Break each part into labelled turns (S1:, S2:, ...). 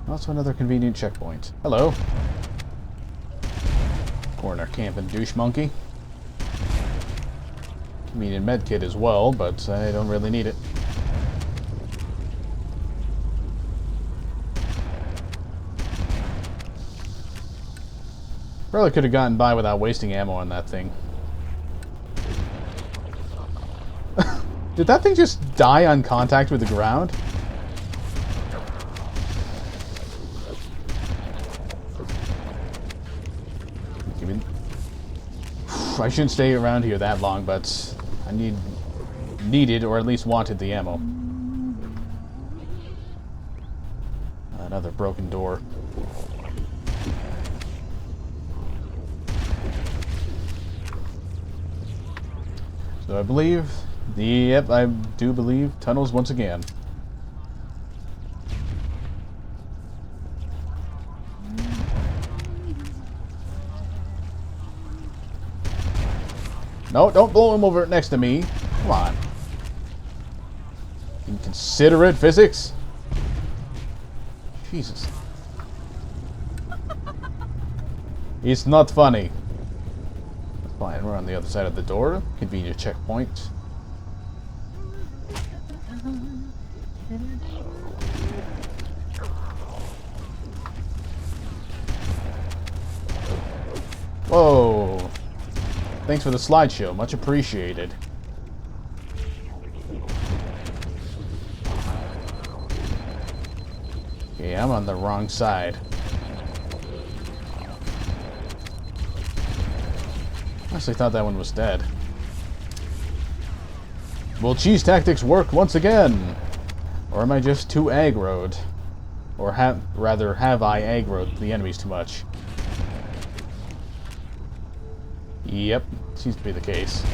S1: Also another convenient checkpoint. Hello. Corner camping douche monkey. Convenient medkit as well, but I don't really need it. Probably could have gotten by without wasting ammo on that thing. Did that thing just die on contact with the ground? I shouldn't stay around here that long, but I needed, or at least wanted, the ammo. Another broken door. So I believe yep, I do believe tunnels once again. No, don't blow him over next to me. Come on. Inconsiderate physics. Jesus. It's not funny. Fine, we're on the other side of the door. Convenient checkpoint. Whoa. Thanks for the slideshow. Much appreciated. Okay, I'm on the wrong side. Honestly thought that one was dead. Will cheese tactics work once again? Or am I just too aggroed? Or rather, have I aggroed the enemies too much? Yep, seems to be the case.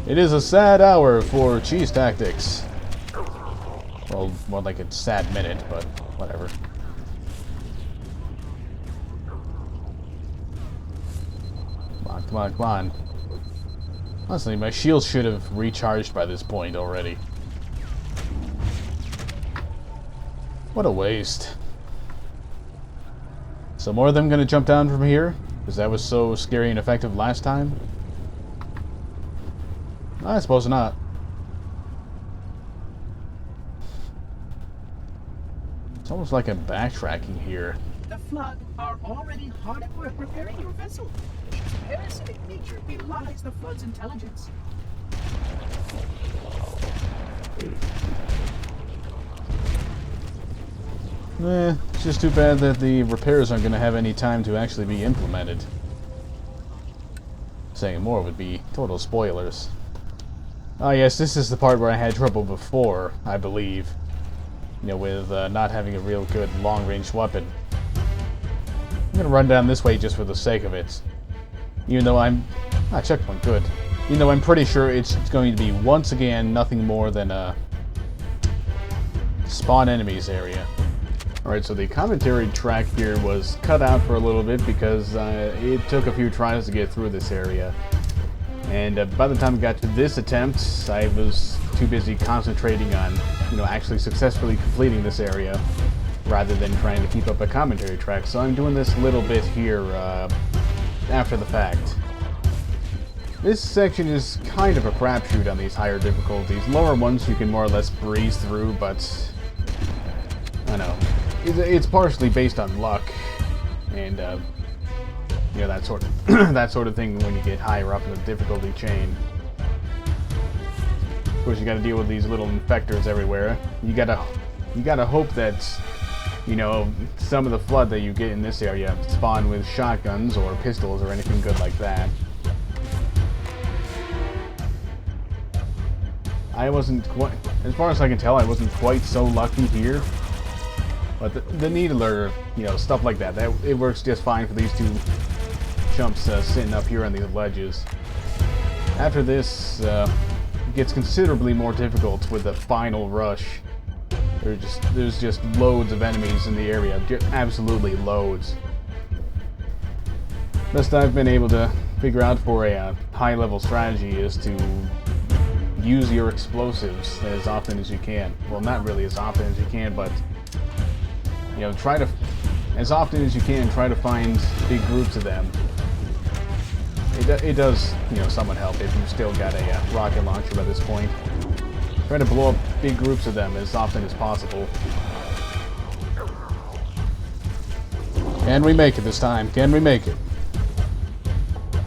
S1: It is a sad hour for cheese tactics. Well, more like a sad minute, but whatever. Come on, come on. Honestly, my shield should have recharged by this point already. What a waste. So more of them gonna jump down from here? Because that was so scary and effective last time? I suppose not. It's almost like I'm backtracking here.
S2: The Flood are already hard at work repairing your vessel. Its parasitic nature belies the Flood's intelligence.
S1: It's just too bad that the repairs aren't going to have any time to actually be implemented. Saying more would be total spoilers. Oh yes, this is the part where I had trouble before, I believe. You know, with not having a real good long-range weapon. I'm going to run down this way just for the sake of it. Even though I'm... checkpoint, good. Even though I'm pretty sure it's going to be, once again, nothing more than a spawn enemies area. Alright, so the commentary track here was cut out for a little bit because it took a few tries to get through this area. And by the time I got to this attempt, I was too busy concentrating on, actually successfully completing this area rather than trying to keep up a commentary track. So I'm doing this little bit here after the fact. This section is kind of a crapshoot on these higher difficulties. Lower ones you can more or less breeze through, but I know. It's partially based on luck, and that sort of that sort of thing when you get higher up in the difficulty chain. Of course, you got to deal with these little infectors everywhere. You gotta hope that some of the Flood that you get in this area spawn with shotguns or pistols or anything good like that. I wasn't quite, as far as I can tell, I wasn't quite so lucky here. But the needler, stuff like that, it works just fine for these two chumps sitting up here on these ledges. After this, it gets considerably more difficult with the final rush. There's just loads of enemies in the area, absolutely loads. Best I've been able to figure out for a high-level strategy is to use your explosives as often as you can. Well, not really as often as you can, but you know, try to, as often as you can, try to find big groups of them. It does, you know, somewhat help if you've still got a rocket launcher by this point. Try to blow up big groups of them as often as possible. Can we make it this time? Can we make it?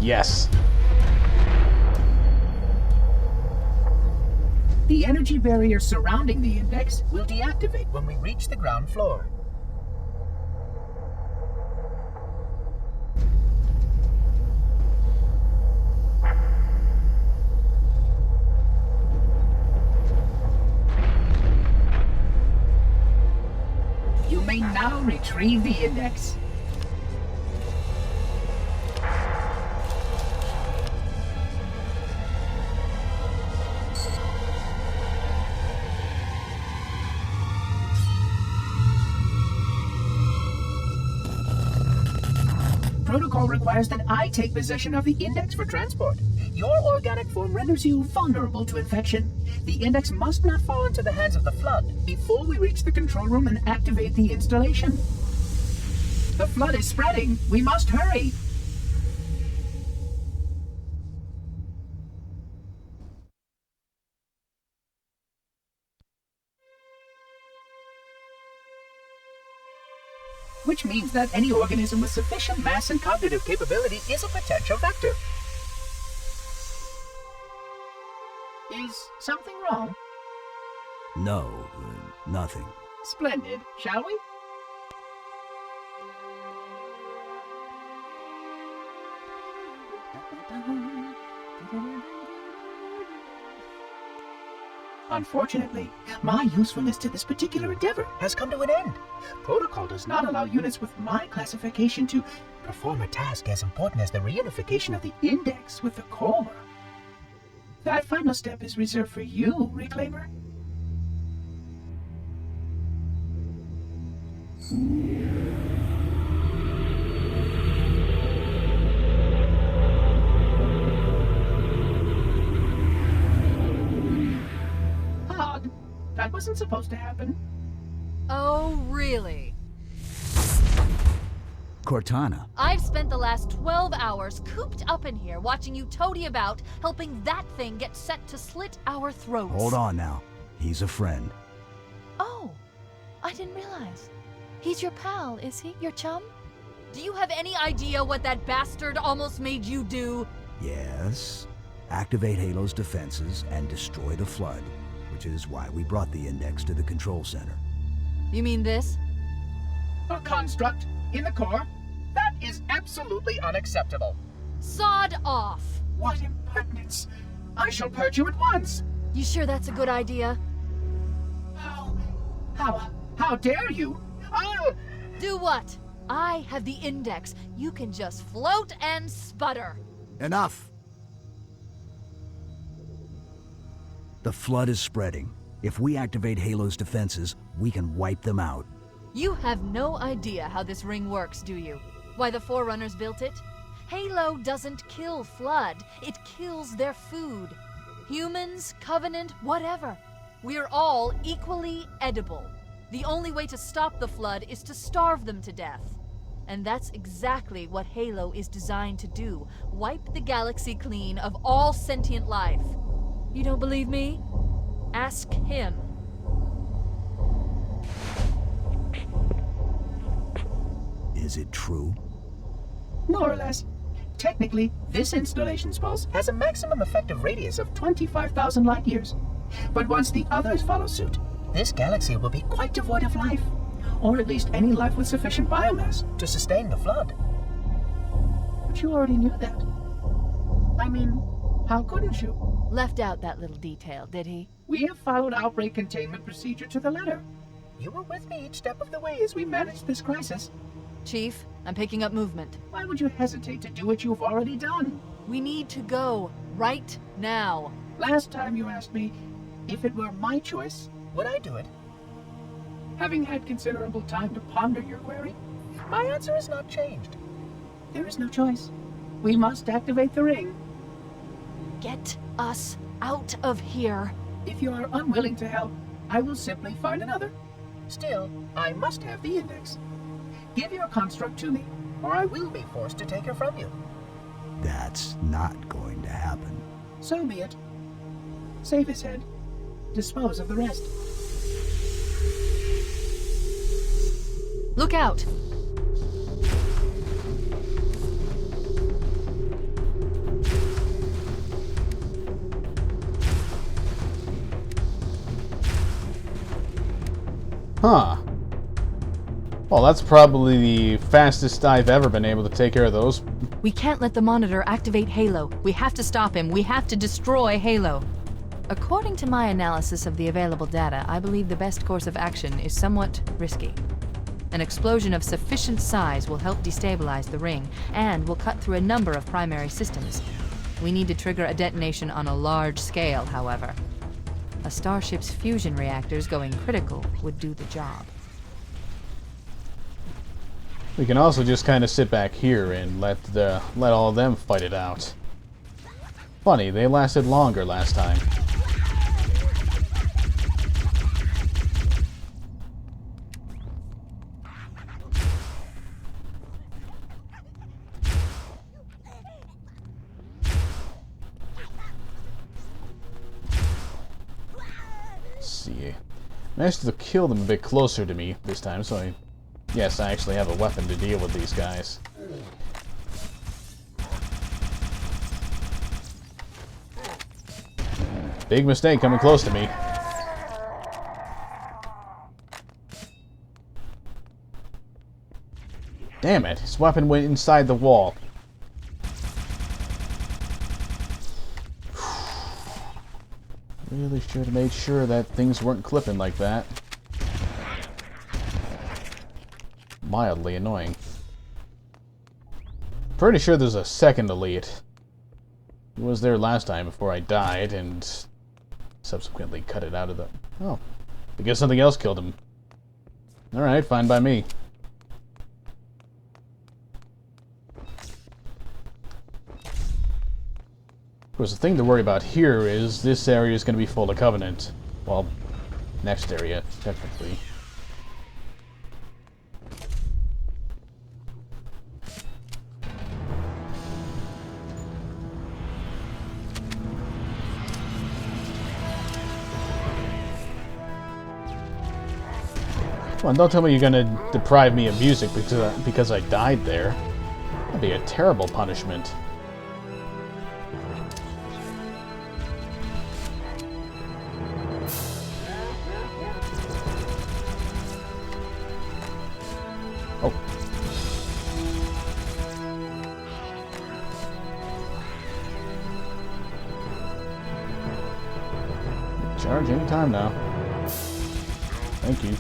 S1: Yes.
S2: The energy barrier surrounding the index will deactivate when we reach the ground floor. You may now retrieve the index. Protocol requires that I take possession of the index for transport. Your organic form renders you vulnerable to infection. The index must not fall into the hands of the Flood before we reach the control room and activate the installation. The Flood is spreading. We must hurry. Which means that any organism with sufficient mass and cognitive capability is a potential vector. Is something wrong?
S3: No, nothing.
S2: Splendid, shall we? Unfortunately, my usefulness to this particular endeavor has come to an end. Protocol does not allow units with my classification to perform a task as important as the reunification of the index with the core. That final step is reserved for you, Reclaimer. Odd. That wasn't supposed to happen.
S4: Oh, really?
S3: Cortana.
S4: I've spent the last 12 hours cooped up in here watching you toady about, helping that thing get set to slit our throats.
S3: Hold on now. He's a friend.
S4: Oh, I didn't realize. He's your pal, is he? Your chum? Do you have any idea what that bastard almost made you do?
S3: Yes. Activate Halo's defenses and destroy the Flood, which is why we brought the index to the control center.
S4: You mean this?
S2: A construct in the core? That is absolutely unacceptable.
S4: Sod off!
S2: What impertinence! I shall purge you at once!
S4: You sure that's a good idea?
S2: How dare you? Oh!
S4: Do what? I have the index. You can just float and sputter.
S3: Enough! The Flood is spreading. If we activate Halo's defenses, we can wipe them out.
S4: You have no idea how this ring works, do you? Why the Forerunners built it? Halo doesn't kill Flood. It kills their food. Humans, Covenant, whatever. We're all equally edible. The only way to stop the Flood is to starve them to death. And that's exactly what Halo is designed to do. Wipe the galaxy clean of all sentient life. You don't believe me? Ask him.
S3: Is it true?
S2: More or less. Technically, this installation's pulse has a maximum effective radius of 25,000 light years. But once the others follow suit, this galaxy will be quite devoid of life. Or at least any life with sufficient biomass to sustain the Flood. But you already knew that. I mean, how couldn't you?
S4: Left out that little detail, did he?
S2: We have followed outbreak containment procedure to the letter. You were with me each step of the way as we managed this crisis.
S4: Chief, I'm picking up movement.
S2: Why would you hesitate to do what you've already done?
S4: We need to go right now.
S2: Last time you asked me if it were my choice, would I do it? Having had considerable time to ponder your query, my answer has not changed. There is no choice. We must activate the ring.
S4: Get us out of here.
S2: If you are unwilling to help, I will simply find another. Still, I must have the index. Give your construct to me, or I will be forced to take her from you.
S3: That's not going to happen.
S2: So be it. Save his head. Dispose of the rest.
S4: Look out!
S1: Huh. Well, that's probably the fastest I've ever been able to take care of those.
S4: We can't let the Monitor activate Halo. We have to stop him. We have to destroy Halo. According to my analysis of the available data, I believe the best course of action is somewhat risky. An explosion of sufficient size will help destabilize the ring, and will cut through a number of primary systems. We need to trigger a detonation on a large scale, however. A starship's fusion reactors going critical would do the job.
S1: We can also just kind of sit back here and let all of them fight it out. Funny, they lasted longer last time. See, managed to kill them a bit closer to me this time, so yes, I actually have a weapon to deal with these guys. Big mistake coming close to me. Damn it, his weapon went inside the wall. Really should have made sure that things weren't clipping like that. Mildly annoying. Pretty sure there's a second elite. He was there last time before I died and subsequently cut it out of the... Oh, I guess something else killed him. Alright, fine by me. Of course, the thing to worry about here is this area is going to be full of Covenant. Well, next area, technically. Well, don't tell me you're going to deprive me of music because I died there. That'd be a terrible punishment. Oh. Charge any time now. Thank you.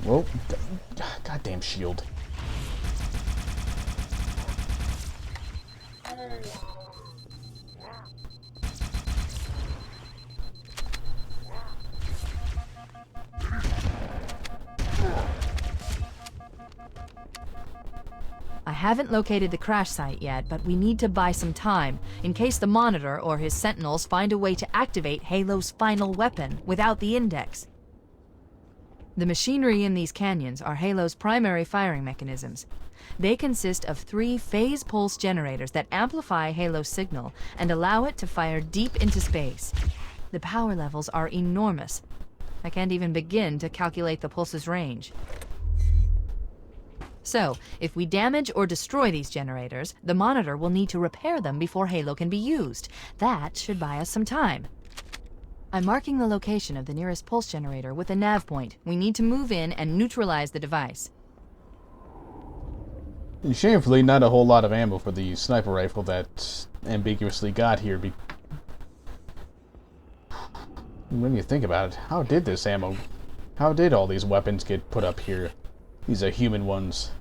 S1: Whoa. Goddamn shield.
S4: I haven't located the crash site yet, but we need to buy some time, in case the Monitor or his Sentinels find a way to activate Halo's final weapon without the index. The machinery in these canyons are Halo's primary firing mechanisms. They consist of 3 phase pulse generators that amplify Halo's signal and allow it to fire deep into space. The power levels are enormous. I can't even begin to calculate the pulse's range. So, if we damage or destroy these generators, the Monitor will need to repair them before Halo can be used. That should buy us some time. I'm marking the location of the nearest pulse generator with a nav point. We need to move in and neutralize the device.
S1: And shamefully, not a whole lot of ammo for the sniper rifle that ambiguously got here. When you think about it, how did all these weapons get put up here? These are human ones.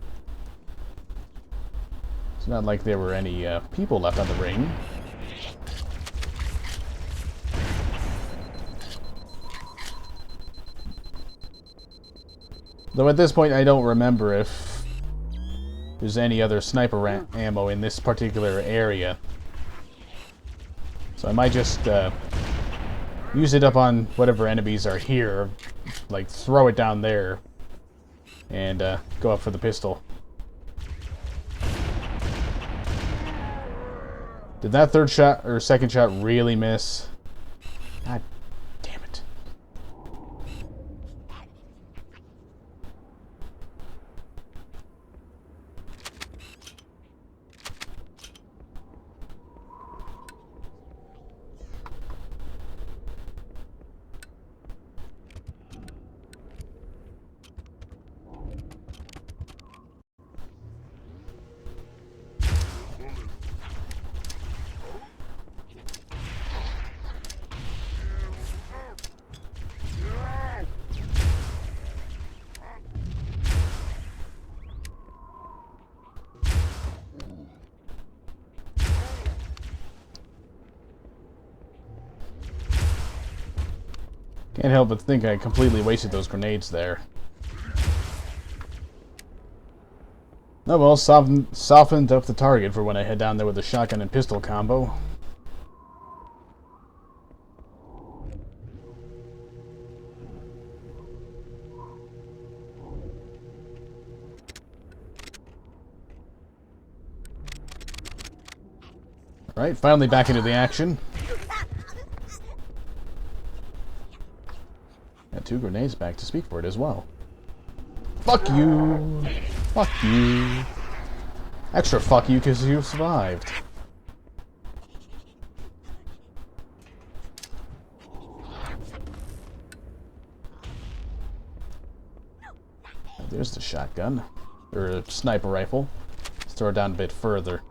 S1: It's not like there were any people left on the ring. Though at this point I don't remember if there's any other sniper ammo in this particular area. So I might just use it up on whatever enemies are here, like throw it down there, and go up for the pistol. Did that third shot or second shot really miss? God damn it. Can't help but think I completely wasted those grenades there. Oh well, softened up the target for when I head down there with the shotgun and pistol combo. Alright, finally back into the action. Got 2 grenades back to speak for it as well. Fuck you! Fuck you! Extra fuck you because you survived. There's the shotgun. Or a sniper rifle. Let's throw it down a bit further.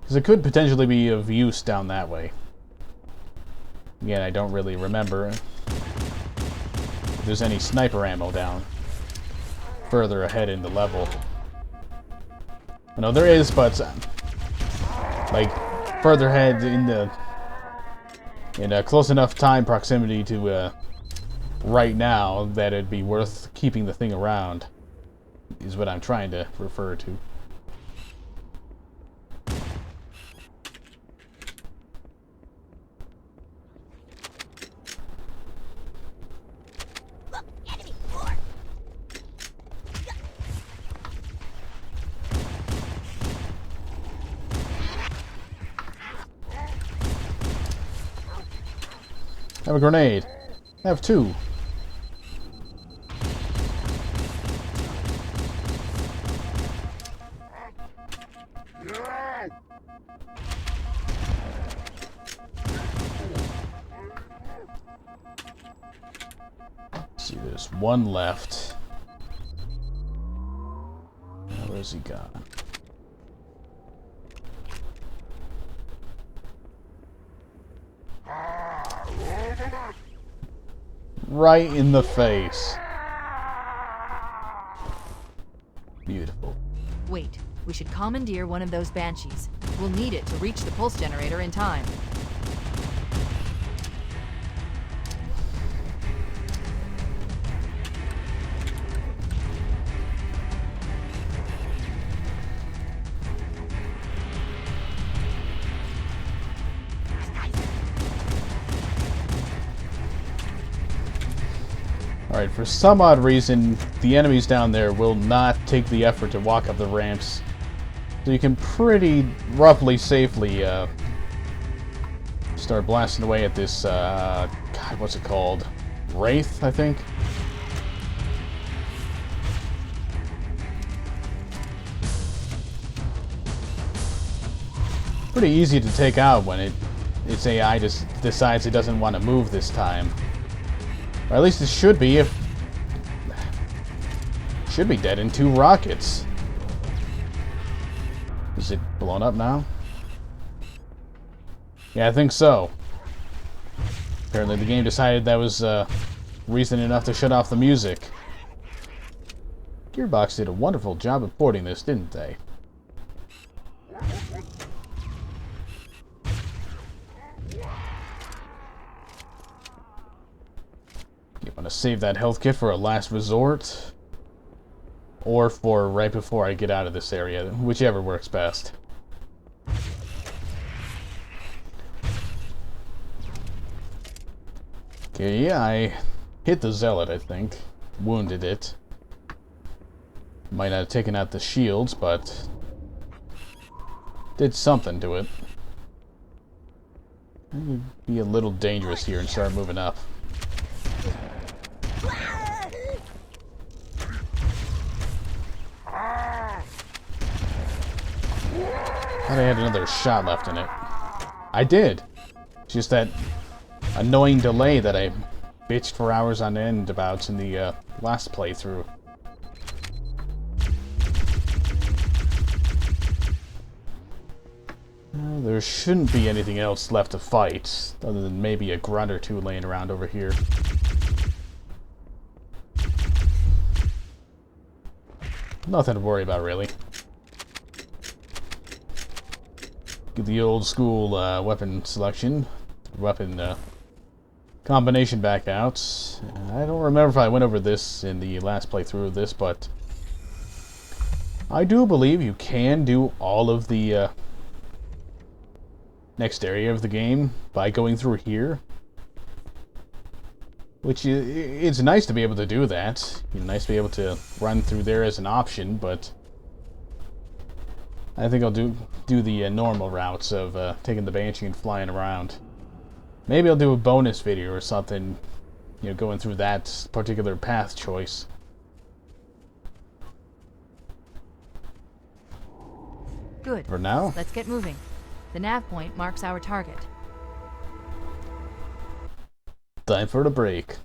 S1: Because it could potentially be of use down that way. Again, I don't really remember if there's any sniper ammo down further ahead in the level. No, there is, but like further ahead in a close enough time proximity to right now that it'd be worth keeping the thing around, is what I'm trying to refer to. Have a grenade. Have 2. Let's see, there's 1 left. Where's he gone? Right in the face. Beautiful.
S4: Wait, we should commandeer one of those banshees. We'll need it to reach the pulse generator in time.
S1: Alright, for some odd reason, the enemies down there will not take the effort to walk up the ramps. So you can pretty roughly, safely, start blasting away at this, God, what's it called? Wraith, I think? Pretty easy to take out when its AI just decides it doesn't want to move this time. Or at least it should be if... Should be dead in 2 rockets. Is it blown up now? Yeah, I think so. Apparently the game decided that was reason enough to shut off the music. Gearbox did a wonderful job of porting this, didn't they? You want to save that health kit for a last resort? Or for right before I get out of this area, whichever works best. Okay, yeah, I hit the Zealot, I think. Wounded it. Might not have taken out the shields, but did something to it. Maybe be a little dangerous here and start moving up. Thought I had another shot left in it. I did. It's just that annoying delay that I bitched for hours on end about in the last playthrough. There shouldn't be anything else left to fight, other than maybe a grunt or two laying around over here. Nothing to worry about, really. Get the old school weapon selection, weapon combination back out. I don't remember if I went over this in the last playthrough of this, but I do believe you can do all of the next area of the game by going through here. Which it's nice to be able to do that. Nice to be able to run through there as an option, but I think I'll do the normal routes of taking the Banshee and flying around. Maybe I'll do a bonus video or something, you know, going through that particular path choice.
S4: Good.
S1: For now,
S4: Let's get moving. The nav point marks our target.
S1: time for the break.